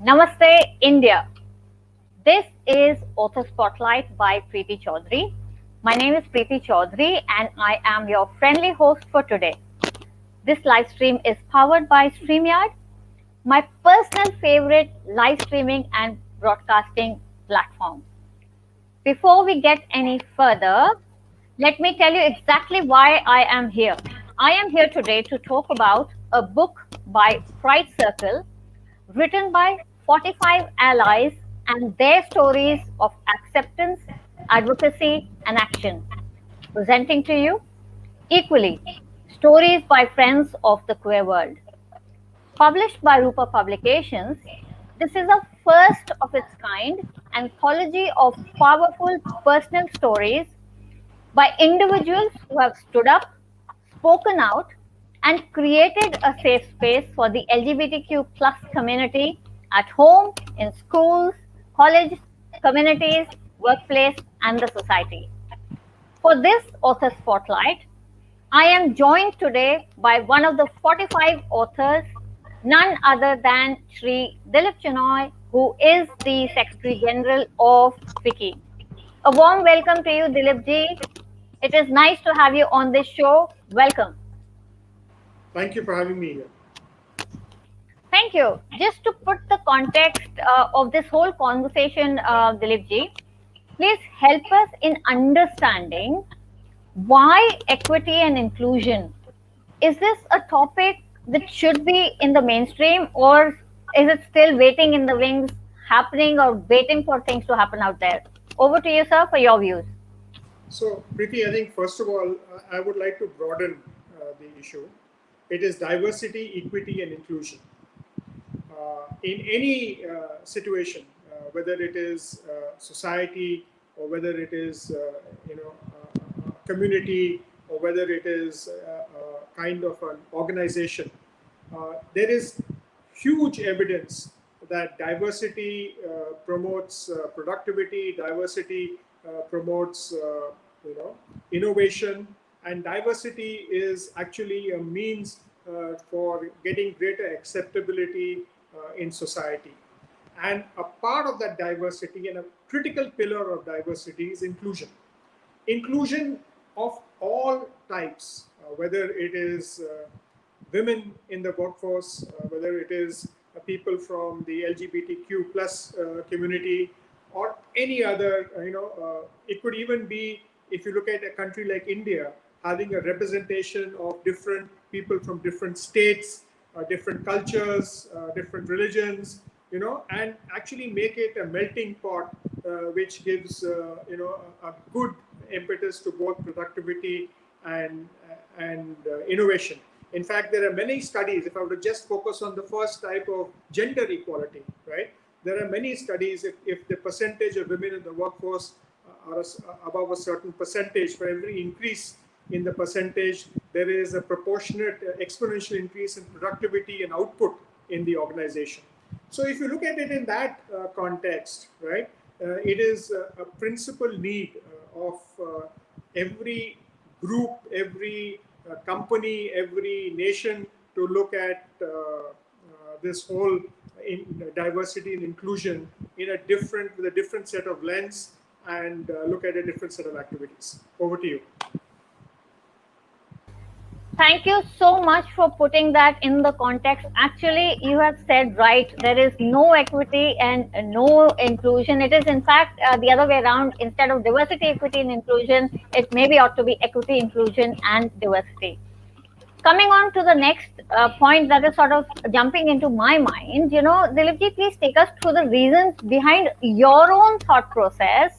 Namaste, India. This is Author Spotlight by Preeti Chaudhary. My name is Preeti Chaudhary and I am your friendly host for today. This live stream is powered by StreamYard, my personal favorite live streaming and broadcasting platform. Before we get any further, let me tell you exactly why I am here. I am here today to talk about a book by Pride Circle written by 45 allies and their stories of acceptance, advocacy, and action. Presenting to you equally stories by friends of the queer world. Published by Rupa Publications, this is a first of its kind anthology of powerful personal stories by individuals who have stood up, spoken out, and created a safe space for the LGBTQ plus community at home, in schools, colleges, communities, workplace, and the society. For this author spotlight, I am joined today by one of the 45 authors, none other than Shri Dilip Chenoy, who is the Secretary General of FICCI. A warm welcome to you, Dilip ji. It is nice to have you on this show. Welcome. Thank you for having me here. Thank you. Just to put the context of this whole conversation, Dilip ji, please help us in understanding why equity and inclusion. Is this a topic that should be in the mainstream, or is it still waiting in the wings, happening, or waiting for things to happen out there? Over to you, sir, for your views. So, Preeti, I think first of all, I would like to broaden the issue. It is diversity, equity, and inclusion. In any situation, whether it is society or whether it is community or whether it is kind of an organization, there is huge evidence that diversity promotes productivity, diversity promotes innovation, and diversity is actually a means for getting greater acceptability in society. And a part of that diversity and a critical pillar of diversity is inclusion. Inclusion of all types, whether it is women in the workforce, whether it is people from the LGBTQ plus community, or any other, it could even be, if you look at a country like India, having a representation of different people from different states, different cultures, different religions, and actually make it a melting pot, which gives, a good impetus to both productivity and innovation. In fact, there are many studies. If I were to just focus on the first type of gender equality, right? There are many studies. If the percentage of women in the workforce are above a certain percentage, for every increase in the percentage, there is a proportionate exponential increase in productivity and output in the organization. So if you look at it in that context, right, it is a principal need of every group, every company, every nation to look at this whole diversity and inclusion in with a different set of lens and look at a different set of activities. Over to you. Thank you so much for putting that in the context. Actually, you have said right. There is no equity and no inclusion. It is, in fact, the other way around. Instead of diversity, equity, and inclusion, it maybe ought to be equity, inclusion, and diversity. Coming on to the next point that is sort of jumping into my mind, Dilipji, please take us through the reasons behind your own thought process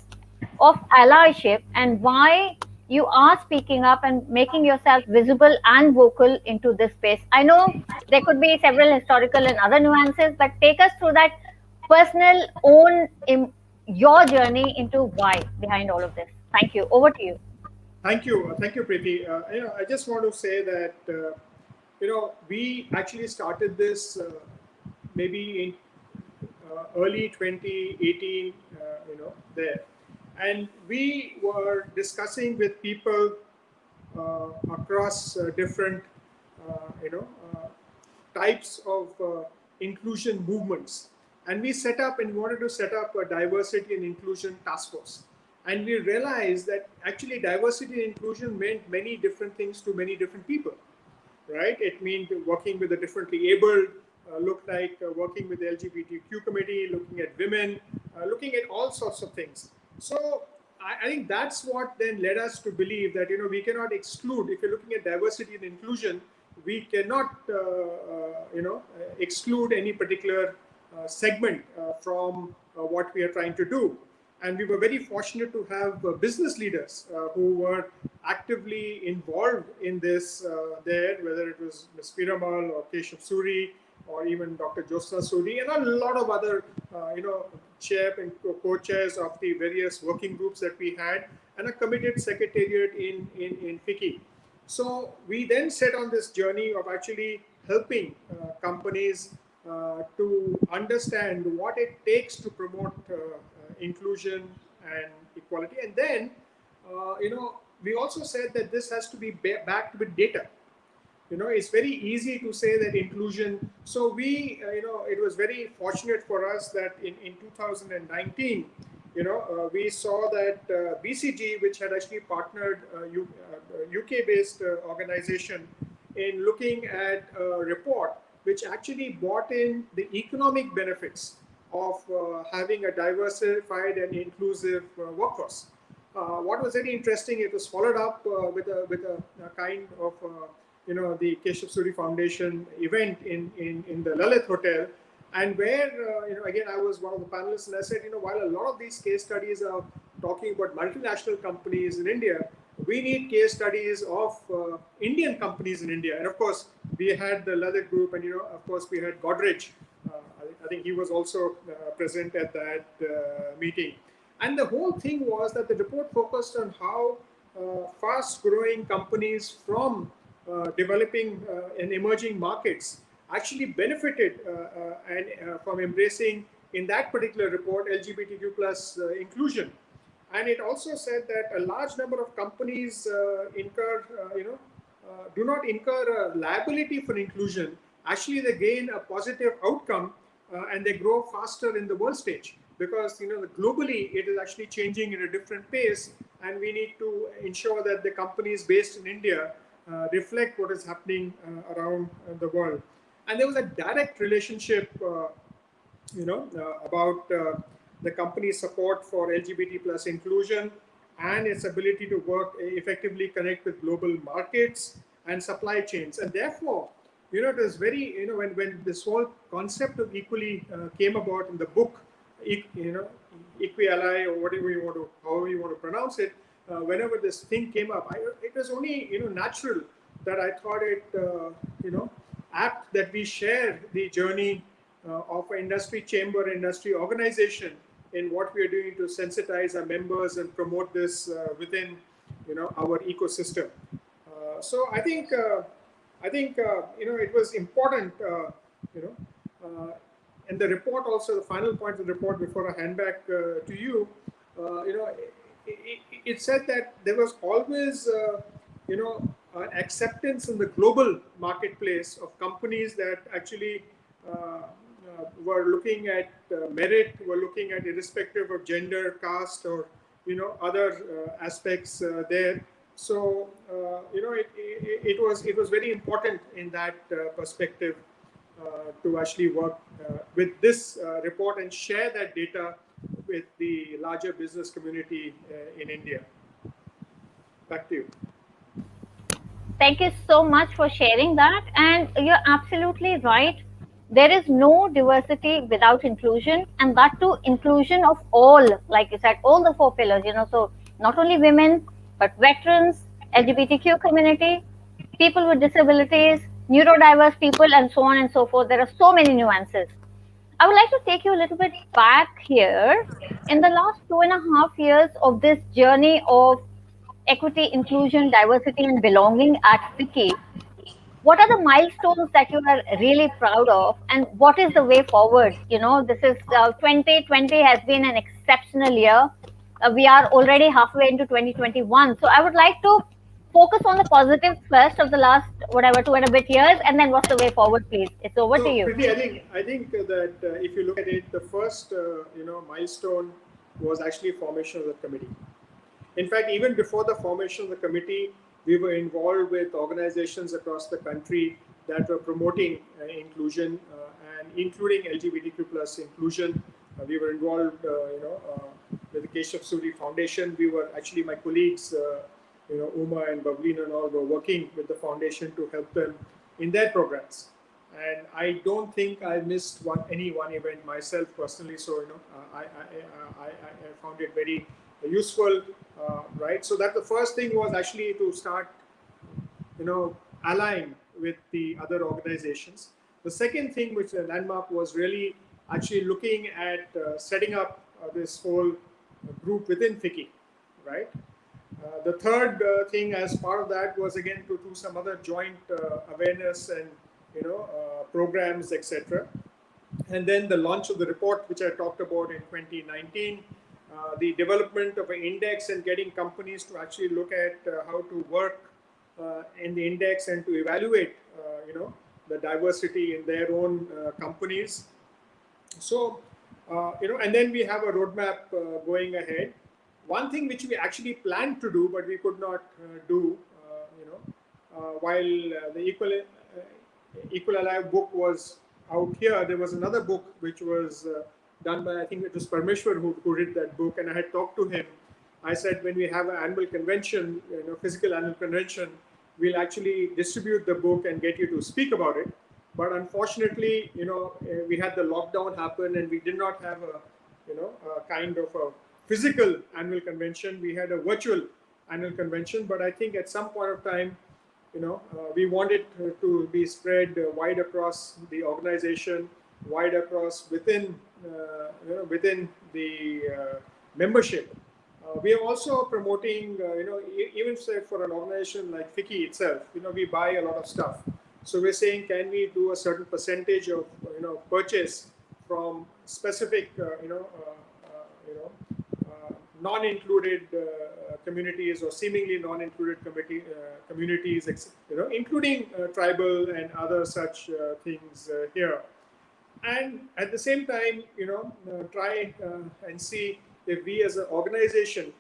of allyship and why you are speaking up and making yourself visible and vocal into this space. I know there could be several historical and other nuances, but take us through that personal your journey into why behind all of this. Thank you. Over to you. Thank you, Preeti. I just want to say that we actually started this maybe in early 2018. There, and we were discussing with people across different, types of inclusion movements, And we wanted to set up a diversity and inclusion task force. And we realized that actually diversity and inclusion meant many different things to many different people, right? It means working with the differently abled, looked like working with the LGBTQ committee, looking at women, looking at all sorts of things. So I think that's what then led us to believe that, we cannot exclude, if you're looking at diversity and inclusion, we cannot, exclude any particular segment from what we are trying to do. And we were very fortunate to have business leaders who were actively involved in this there, whether it was Ms. Piramal or Keshav Suri or even Dr. Josna Suri and a lot of other, chair and co-chairs of the various working groups that we had, and a committed secretariat in FICCI. So we then set on this journey of actually helping companies to understand what it takes to promote inclusion and equality. And then, we also said that this has to be backed with data. It's very easy to say that inclusion. So we, it was very fortunate for us that in 2019, we saw that BCG, which had actually partnered UK-based organization in looking at a report which actually brought in the economic benefits of having a diversified and inclusive workforce. What was very interesting, it was followed up with a kind of the Keshav Suri Foundation event in the Lalit Hotel, and where again I was one of the panelists, and I said, while a lot of these case studies are talking about multinational companies in India, we need case studies of Indian companies in India. And of course, we had the Lalit group, and of course we had Godrej. I think he was also present at that meeting. And the whole thing was that the report focused on how fast-growing companies from developing and emerging markets actually benefited from embracing, in that particular report, LGBTQ plus inclusion. And it also said that a large number of companies do not incur a liability for inclusion. Actually, they gain a positive outcome and they grow faster in the world stage, because globally it is actually changing at a different pace, and we need to ensure that the companies based in India reflect what is happening around the world. And there was a direct relationship, about the company's support for LGBT plus inclusion and its ability to work effectively, connect with global markets and supply chains. And therefore, it was very, when this whole concept of equally came about in the book, Equi-Ally, or however you want to pronounce it, whenever this thing came up, it was only natural that I thought it apt that we share the journey of an industry chamber, industry organization, in what we are doing to sensitize our members and promote this within our ecosystem. So I think it was important, and the report also, the final point of the report before I hand back to you, it said that there was always, acceptance in the global marketplace of companies that actually were looking at merit, were looking at irrespective of gender, caste, or other aspects there. So it was very important in that perspective to actually work with this report and share that data with the larger business community in India. Back to you. Thank you so much for sharing that. And you're absolutely right. There is no diversity without inclusion, and that too inclusion of all, like you said, all the four pillars, so not only women, but veterans, LGBTQ community, people with disabilities, neurodiverse people, and so on and so forth. There are so many nuances. I would like to take you a little bit back here. In the last 2.5 years of this journey of equity, inclusion, diversity, and belonging at FICCI, what are the milestones that you are really proud of, and what is the way forward? This is 2020 has been an exceptional year. We are already halfway into 2021. So I would like to focus on the positives first of the last whatever 2 and a bit years, and then what's the way forward, please. It's over to So, you. Preeti, I think that if you look at it, the first milestone was actually formation of the committee. In fact, even before the formation of the committee, we were involved with organizations across the country that were promoting inclusion and including LGBTQ plus inclusion. We were involved, with the Keshav Suri Foundation. We were actually, my colleagues, Uma and Bavleen and all were working with the foundation to help them in their programs. And I don't think I missed any one event myself personally. So I found it very useful, right? So that the first thing was actually to start, allying with the other organizations. The second thing, which a landmark, was really actually looking at setting up this whole group within FICCI, right? The third thing as part of that was again to do some other joint awareness and programs, etc. And then the launch of the report, which I talked about in 2019, the development of an index and getting companies to actually look at how to work in the index and to evaluate, the diversity in their own companies. So, and then we have a roadmap going ahead. One thing which we actually planned to do, but we could not do, while the Equal Alive book was out here, there was another book which was done by, I think it was Parmeshwar who did that book, and I had talked to him. I said, when we have an annual convention, physical annual convention, we'll actually distribute the book and get you to speak about it. But unfortunately, we had the lockdown happen, and we did not have a kind of a physical annual convention. We had a virtual annual convention, but I think at some point of time, we want it to be spread wide across the organization, wide across within the membership. We are also promoting, even say for an organization like FICCI itself, we buy a lot of stuff. So we're saying, can we do a certain percentage of purchase from specific non-included communities or seemingly non-included communities, including tribal and other such things here. And at the same time, try and see if we as an organization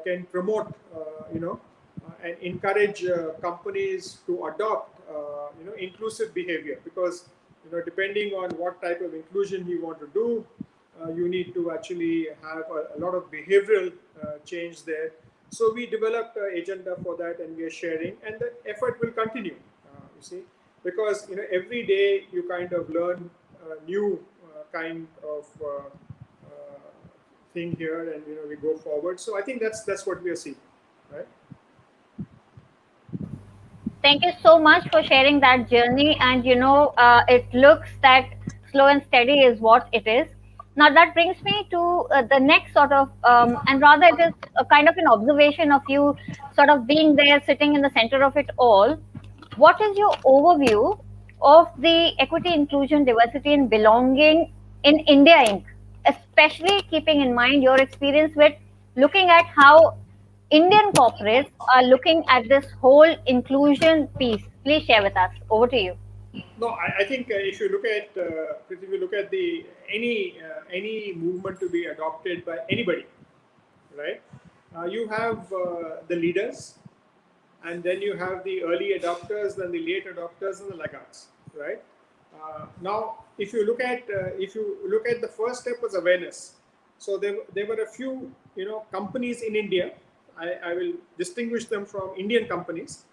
can promote, and encourage companies to adopt, inclusive behavior, because, depending on what type of inclusion you want to do, you need to actually have a lot of behavioral change there. So we developed an agenda for that, and we are sharing, and the effort will continue, you see, because, every day you kind of learn a new kind of thing here, and, we go forward. So I think that's what we are seeing, right? Thank you so much for sharing that journey. And it looks that slow and steady is what it is. Now that brings me to the next sort of, and rather it is a kind of an observation of you sort of being there, sitting in the center of it all. What is your overview of the equity, inclusion, diversity, and belonging in India Inc., especially keeping in mind your experience with looking at how Indian corporates are looking at this whole inclusion piece? Please share with us. Over to you. No, I think if you look at if you look at the any movement to be adopted by anybody, right? You have the leaders, and then you have the early adopters, then the late adopters, and the laggards, right? Now, if you look at the first step was awareness. So there were a few companies in India. I will distinguish them from Indian companies.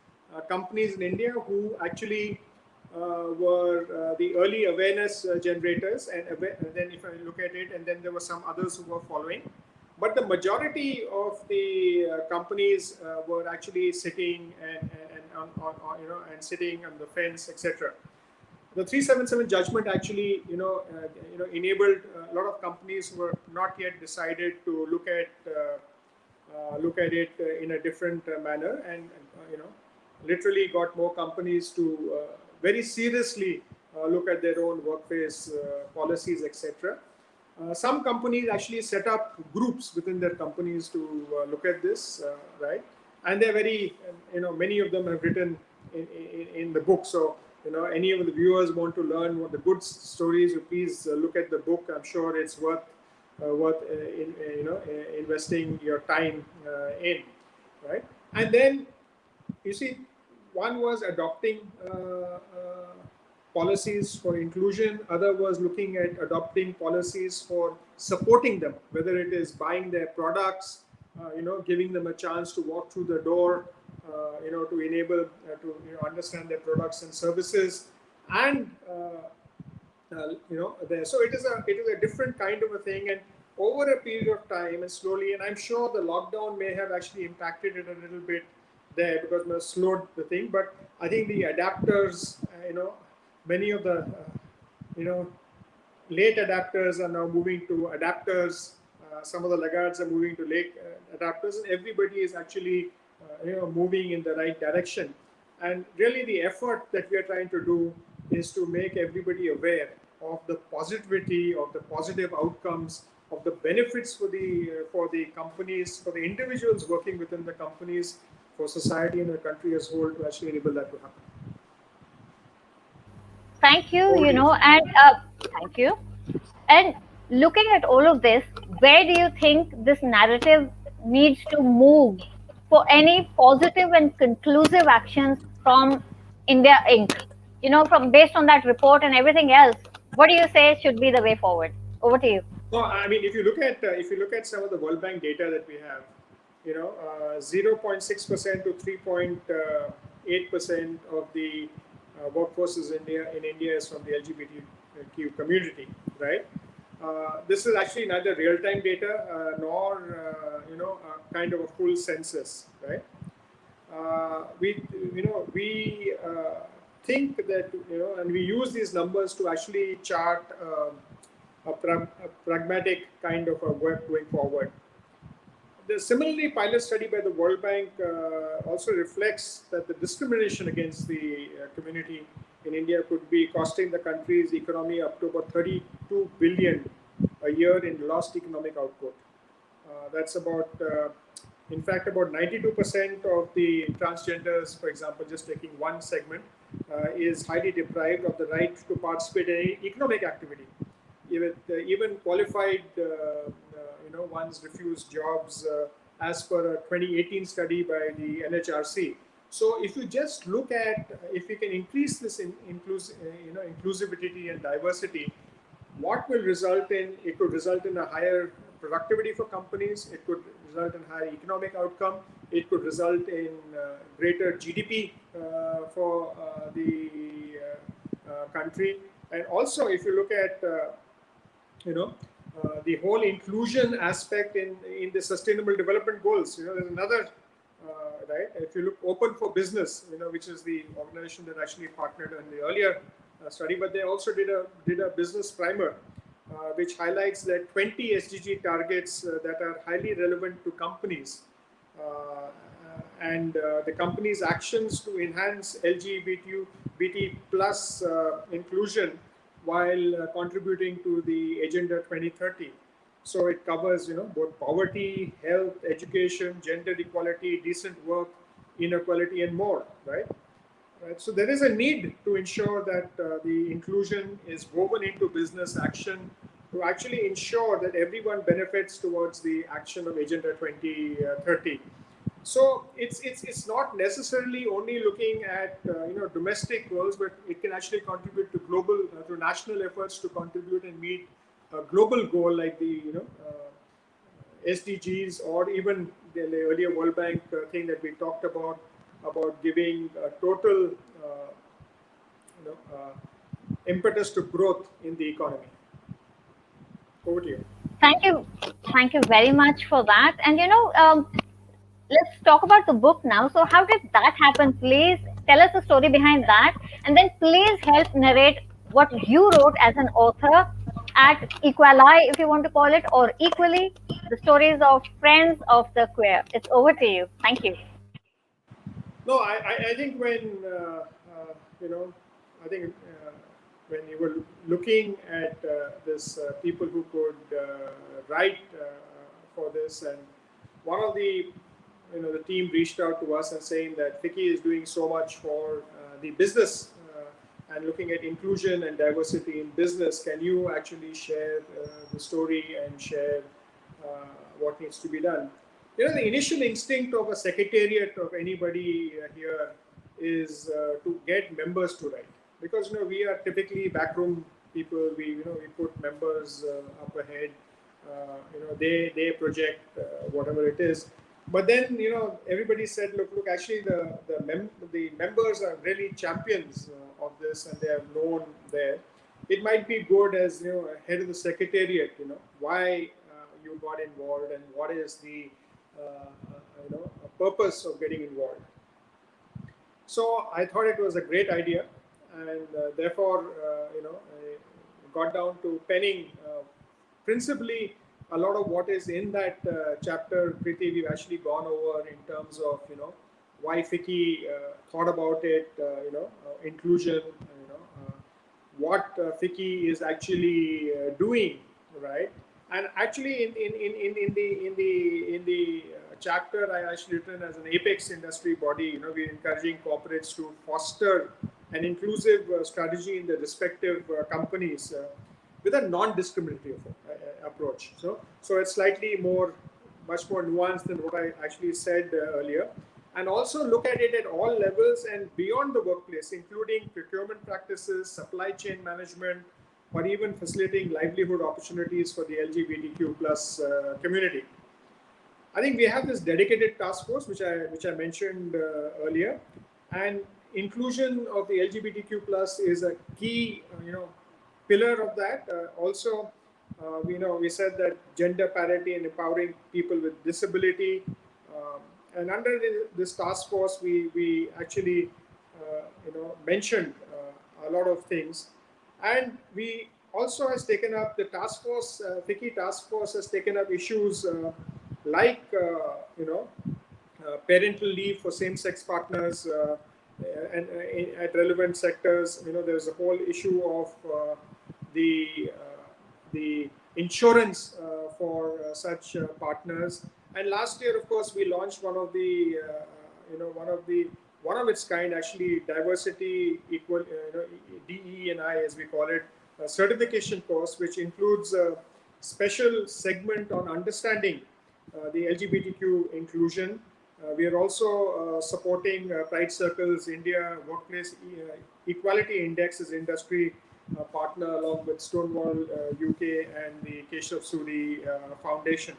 Companies in India who actually were the early awareness generators, and then if I look at it, and then there were some others who were following. But the majority of the companies were actually sitting and sitting on the fence, etc. The 377 judgment actually, enabled a lot of companies who were not yet decided to look at it in a different manner, and literally got more companies to very seriously look at their own workplace policies, etc. Some companies actually set up groups within their companies to look at this, right? and they're very, many of them have written in the book. So, any of the viewers want to learn what the good stories, you please look at the book. I'm sure it's worth investing your time in, right? And then you see, one was adopting policies for inclusion, other was looking at adopting policies for supporting them, whether it is buying their products, giving them a chance to walk through the door, to enable to understand their products and services, and there. So it is a different kind of a thing, and over a period of time and slowly, and I'm sure the lockdown may have actually impacted it a little bit there because it slowed the thing. But I think the adapters, many of the late adapters are now moving to adapters. Some of the laggards are moving to late adapters, and everybody is actually moving in the right direction. And really, the effort that we are trying to do is to make everybody aware of the positivity, of the positive outcomes, of the benefits for the companies, for the individuals working within the companies, for society and the country as a whole, to actually enable that to happen. Thank you, Over to you. and thank you. And looking at all of this, where do you think this narrative needs to move for any positive and conclusive actions from India Inc.? From based on that report and everything else, what do you say should be the way forward? Over to you. No, I mean, if you look at some of the World Bank data that we have, 0.6% to 3.8% of the workforces in India is from the LGBTQ community, right? This is actually neither real-time data nor kind of a full census, right? We think that and we use these numbers to actually chart a pragmatic kind of a work going forward. The similarly pilot study by the World Bank also reflects that the discrimination against the community in India could be costing the country's economy up to about 32 billion a year in lost economic output. That's about, in fact, about 92% of the transgenders, for example, just taking one segment, is highly deprived of the right to participate in economic activity. Even qualified ones refuse jobs as per a 2018 study by the NHRC. So if you just look at if we can increase this inclusivity and diversity, what will result in? It could result in a higher productivity for companies. It could result in higher economic outcome. It could result in greater GDP for the country. And also, if you look at the whole inclusion aspect in the Sustainable Development Goals, there's another right. If you look Open for Business, which is the organization that actually partnered in the earlier study, but they also did a business primer, which highlights that 20 SDG targets that are highly relevant to companies and the company's actions to enhance LGBT plus inclusion while contributing to the Agenda 2030. So it covers, both poverty, health, education, gender equality, decent work, inequality, and more, right? Right. So there is a need to ensure that the inclusion is woven into business action to actually ensure that everyone benefits towards the action of Agenda 2030. So it's not necessarily only looking at domestic goals, but it can actually contribute to global to national efforts to contribute and meet a global goal like the SDGs, or even the earlier World Bank thing that we talked about giving a total impetus to growth in the economy. Over to you. Thank you very much for that. And let's talk about the book now. So how did that happen? Please tell us the story behind that, and then please help narrate what you wrote as an author at Equali, if you want to call it, or Equally, the stories of friends of the queer. It's over to you. Thank you. No, I think when I think when you were looking at this people who could write for this, and one of the the team reached out to us and saying that FICCI is doing so much for the business and looking at inclusion and diversity in business. Can you actually share the story and share what needs to be done? The initial instinct of a secretariat of anybody here is to get members to write, because we are typically backroom people. We put members up ahead. They project whatever it is. But then everybody said, look, actually the members are really champions of this, and they are known there. It might be good as head of the secretariat, why you got involved and what is the purpose of getting involved. So I thought it was a great idea, and therefore I got down to penning principally a lot of what is in that chapter. Preeti, we've actually gone over in terms of why FICCI thought about it, inclusion, what FICCI is actually doing, right? And actually, in the chapter, I actually written as an apex industry body. We're encouraging corporates to foster an inclusive strategy in the respective companies with a non-discriminatory approach. So it's slightly much more nuanced than what I actually said earlier. And also look at it at all levels and beyond the workplace, including procurement practices, supply chain management, or even facilitating livelihood opportunities for the LGBTQ plus community. I think we have this dedicated task force, which I mentioned earlier, and inclusion of the LGBTQ plus is a key pillar of that. Also, we said that gender parity and empowering people with disability. And under this task force, we actually mentioned a lot of things, and we also has taken up the task force. FICCI task force has taken up issues like parental leave for same-sex partners and at relevant sectors. There's a whole issue of the insurance for such partners. And last year, of course, we launched one of its kind, actually, diversity equal DE&I, as we call it, a certification course, which includes a special segment on understanding the LGBTQ inclusion. We are also supporting Pride Circle's India Workplace Equality Index as industry partner, along with Stonewall UK and the Keshav Suri Foundation.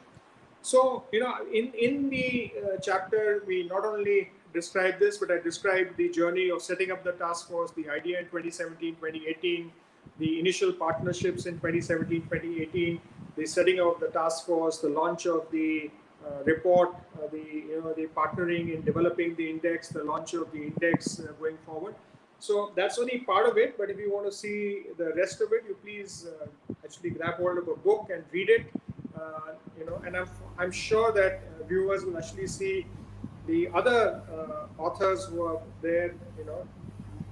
So, in the chapter, we not only describe this, but I described the journey of setting up the task force, the idea in 2017, 2018, the initial partnerships in 2017, 2018, the setting of the task force, the launch of the report, the partnering in developing the index, the launch of the index going forward. So that's only part of it, but if you want to see the rest of it, you please actually grab hold of a book and read it. And I'm sure that viewers will actually see the other authors who are there,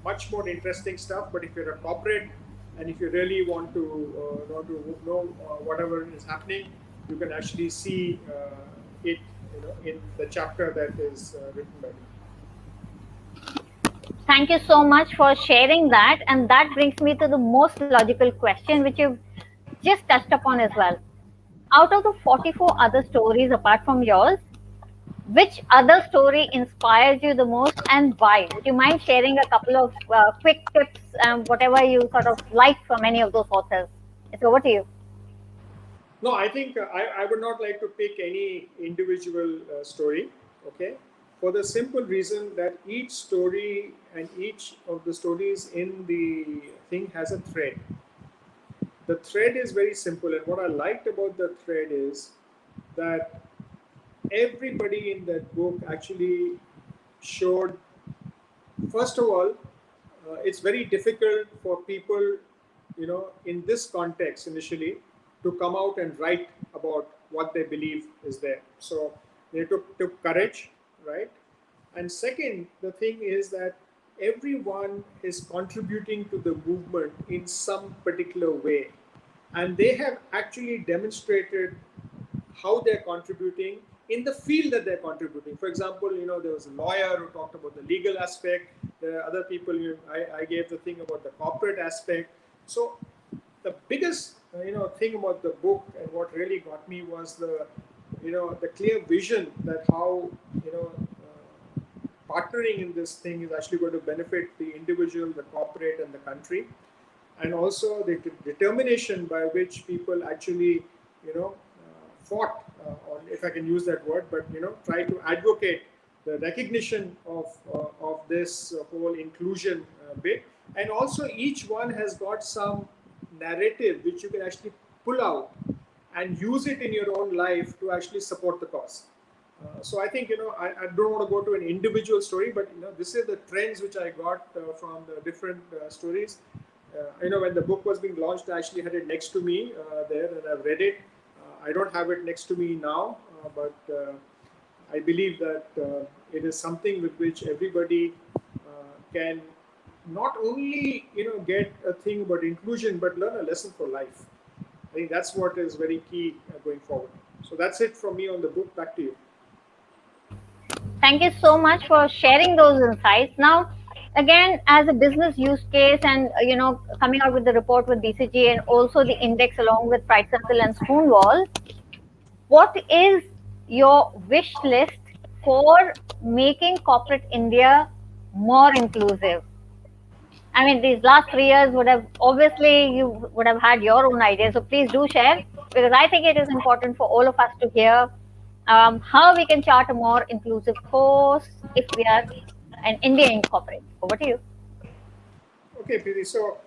much more interesting stuff. But if you're a corporate and if you really want to know whatever is happening, you can actually see it, in the chapter that is written by me. Thank you so much for sharing that. And that brings me to the most logical question, which you've just touched upon as well. Out of the 44 other stories apart from yours, which other story inspires you the most and why? Would you mind sharing a couple of quick tips, whatever you sort of like from any of those authors? It's over to you. No, I think I would not like to pick any individual story, okay? For the simple reason that each story and each of the stories in the thing has a thread. The thread is very simple, and what I liked about the thread is that everybody in that book actually showed, first of all, it's very difficult for people, in this context initially, to come out and write about what they believe is there. So they took courage, right? And second, the thing is that everyone is contributing to the movement in some particular way. And they have actually demonstrated how they're contributing in the field that they're contributing. For example, there was a lawyer who talked about the legal aspect. There are other people, I gave the thing about the corporate aspect. So the biggest, thing about the book and what really got me was the clear vision that how, partnering in this thing is actually going to benefit the individual, the corporate, and the country, and also the determination by which people actually, fought, or if I can use that word, but try to advocate the recognition of this whole inclusion bit, and also each one has got some narrative which you can actually pull out and use it in your own life to actually support the cause. So I think I don't want to go to an individual story, but this is the trends which I got from the different stories. When the book was being launched, I actually had it next to me there, and I've read it. I don't have it next to me now, but I believe that it is something with which everybody can not only get a thing about inclusion, but learn a lesson for life. I think that's what is very key going forward. So that's it from me on the book. Back to you. Thank you so much for sharing those insights. Now, again, as a business use case, and coming out with the report with BCG and also the index along with Pride Circle and Spoonwall, what is your wish list for making corporate India more inclusive? I mean, these last 3 years would have obviously you would have had your own ideas. So please do share, because I think it is important for all of us to hear how we can chart a more inclusive course if we are an India incorporate. Over to you. Okay, Preeti. So,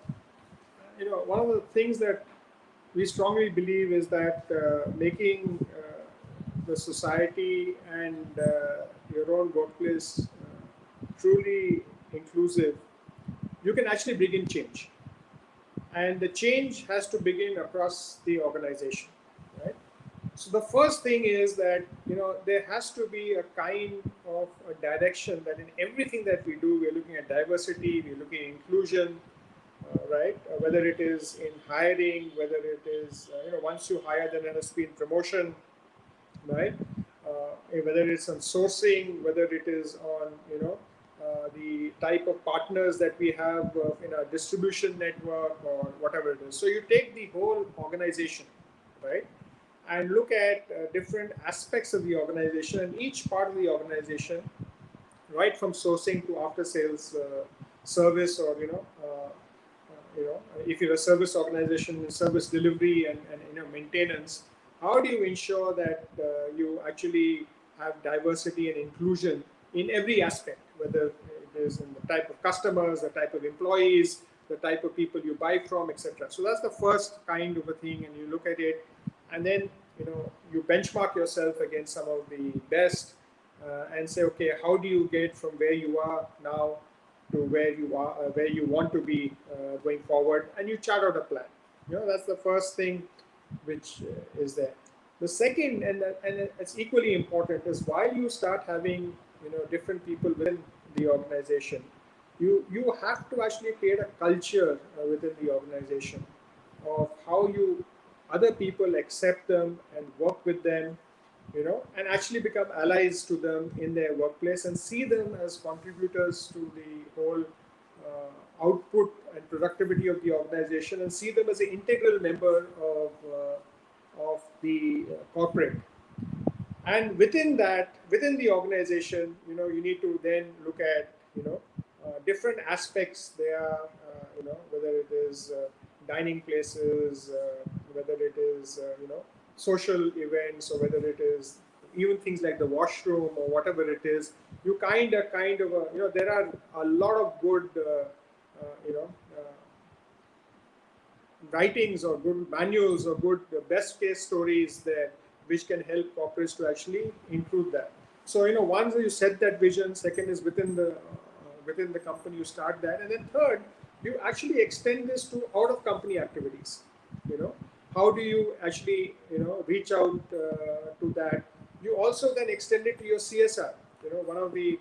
one of the things that we strongly believe is that making the society and your own workplace truly inclusive, you can actually begin change. And the change has to begin across the organization, right? So the first thing is that there has to be a kind of a direction that in everything that we do, we're looking at diversity, we're looking at inclusion, right? Whether it is in hiring, whether it is once you hire, then there has to be in promotion, right? Whether it's on sourcing, whether it is on the type of partners that we have in our distribution network or whatever it is. So you take the whole organization, right, and look at different aspects of the organization, and each part of the organization, right from sourcing to after sales service, or if you're a service organization, service delivery and maintenance. How do you ensure that you actually have diversity and inclusion in every aspect, whether it is in the type of customers, the type of employees, the type of people you buy from, etc. So that's the first kind of a thing, and you look at it, and then you benchmark yourself against some of the best, and say, okay, how do you get from where you are now to where you want to be going forward, and you chart out a plan. That's the first thing which is there. The second, and it's equally important, is while you start having different people within the organization, you have to actually create a culture within the organization of how other people accept them and work with them, and actually become allies to them in their workplace and see them as contributors to the whole output and productivity of the organization, and see them as an integral member of the corporate. And within the organization, you need to then look at different aspects there, whether it is dining places, whether it is social events, or whether it is even things like the washroom or whatever it is. You kind of there are a lot of good writings or good manuals or good best case stories there, which can help corporates to actually include that. So once you set that vision, second is within the company you start that, and then third, you actually extend this to out of company activities. How do you actually reach out to that? You also then extend it to your CSR. One of the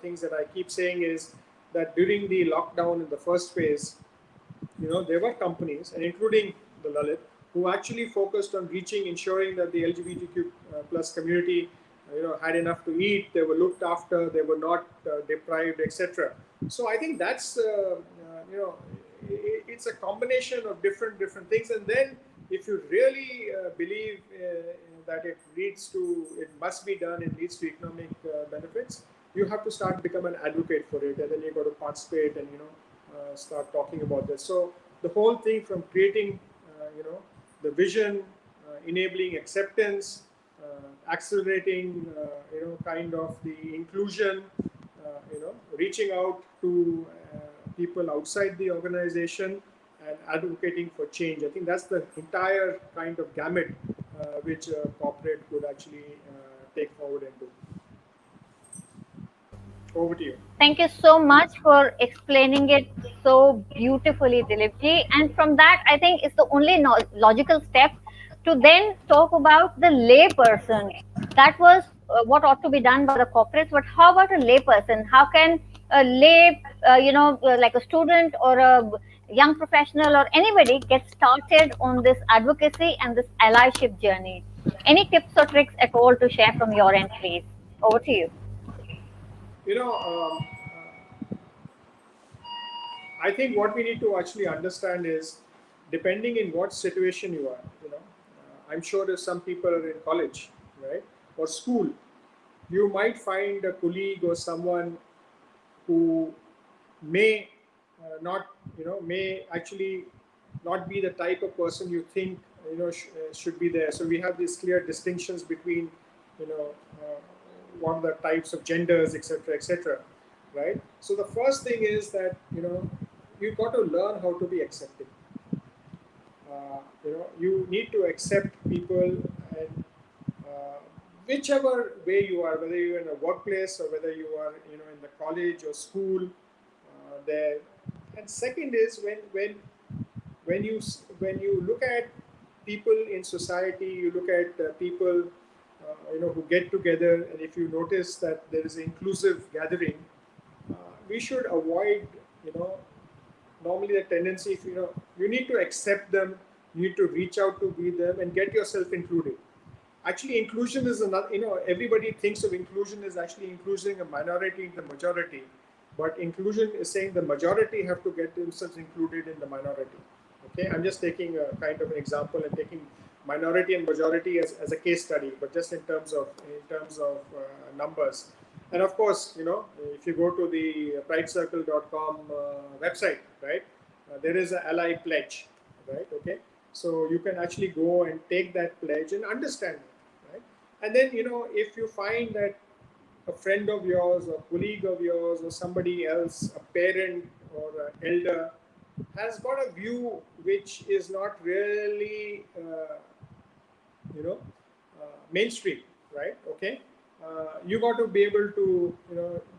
things that I keep saying is that during the lockdown in the first phase, there were companies, and including the Lalit, who actually focused on ensuring that the LGBTQ plus community, had enough to eat, they were looked after, they were not deprived, etc. So I think that's it's a combination of different things, and then if you really believe that it must be done, it leads to economic benefits, you have to start become an advocate for it, and then you got to participate and start talking about this. So the whole thing from creating the vision, enabling acceptance, accelerating kind of the inclusion, reaching out to people outside the organization and advocating for change. I think that's the entire kind of gamut which a corporate could actually take forward and do. Over to you. Thank you so much for explaining it so beautifully, Dilipji. And from that, I think it's the only logical step to then talk about the lay person. That was what ought to be done by the corporates. But how about a lay person? How can a lay, like a student or a young professional or anybody get started on this advocacy and this allyship journey? Any tips or tricks at all to share from your end, please? Over to you. You know, I think what we need to actually understand is, depending in what situation you are, I'm sure if some people are in college, right, or school, you might find a colleague or someone who may not, may actually not be the type of person you think, should be there. So we have these clear distinctions between, what are the types of genders, etc., right? So the first thing is that, you've got to learn how to be accepting. You need to accept people, and whichever way you are, whether you're in a workplace or whether you are, in the college or school, there. And second is when you look at people in society, you look at people, who get together, and if you notice that there is an inclusive gathering, we should avoid, normally the tendency, if you need to accept them, you need to reach out to be them and get yourself included. Actually, inclusion is another, everybody thinks of inclusion as actually including a minority in the majority, but inclusion is saying the majority have to get themselves included in the minority. Okay, I'm just taking a kind of an example and taking minority and majority as a case study, but just in terms of numbers. And of course, if you go to the pridecircle.com website, right, there is an ally pledge, right? Okay, so you can actually go and take that pledge and understand it, right? And then, if you find that a friend of yours or colleague of yours or somebody else, a parent or an elder, has got a view which is not really, mainstream, right? Okay, you got to be able to,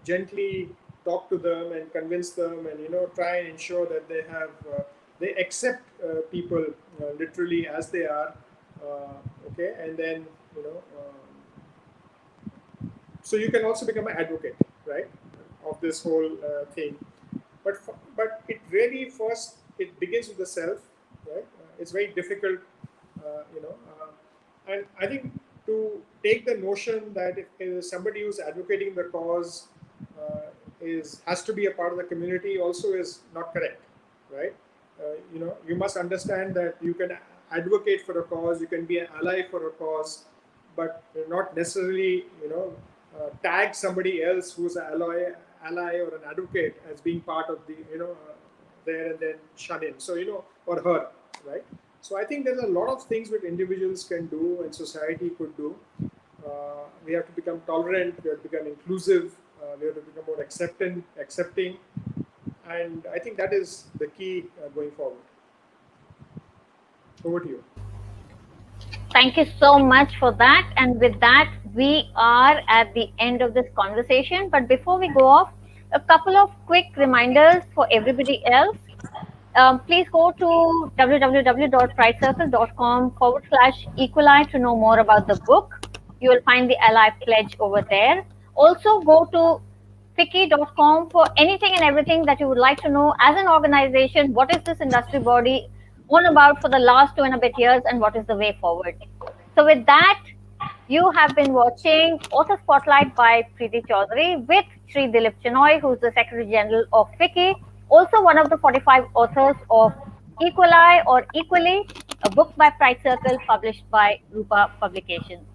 gently talk to them and convince them, and try and ensure that they accept people literally as they are. Okay, and then so you can also become an advocate, right, of this whole thing. But it really first it begins with the self, right? It's very difficult, and I think to take the notion that if somebody who's advocating the cause has to be a part of the community also is not correct, right? You must understand that you can advocate for a cause, you can be an ally for a cause, but not necessarily, tag somebody else who's an ally or an advocate as being part of the, there and then shun him. So, or her, right? So I think there's a lot of things that individuals can do and society could do. We have to become tolerant, we have to become inclusive, we have to become more accepting. And I think that is the key going forward. Over to you. Thank you so much for that. And with that, we are at the end of this conversation. But before we go off, a couple of quick reminders for everybody else. Please go to www.pridecircle.com/equali to know more about the book. You will find the Ally Pledge over there. Also, go to FICCI.com for anything and everything that you would like to know as an organization. What is this industry body? on about for the last 2.5 years and what is the way forward. So, with that, you have been watching Author Spotlight by Preeti Chaudhary with Sri Dilip Chenoy, who is the Secretary General of FICCI, also one of the 45 authors of Equali or Equally, a book by Pride Circle published by Rupa Publications.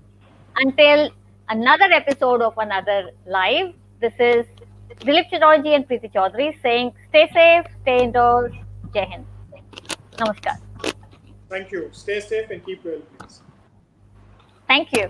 Until another episode of another live, this is Dilip Chenoy ji and Preeti Chaudhary saying stay safe, stay indoors, Jai Hind. Namaskar. Thank you. Stay safe and keep well, please. Thank you.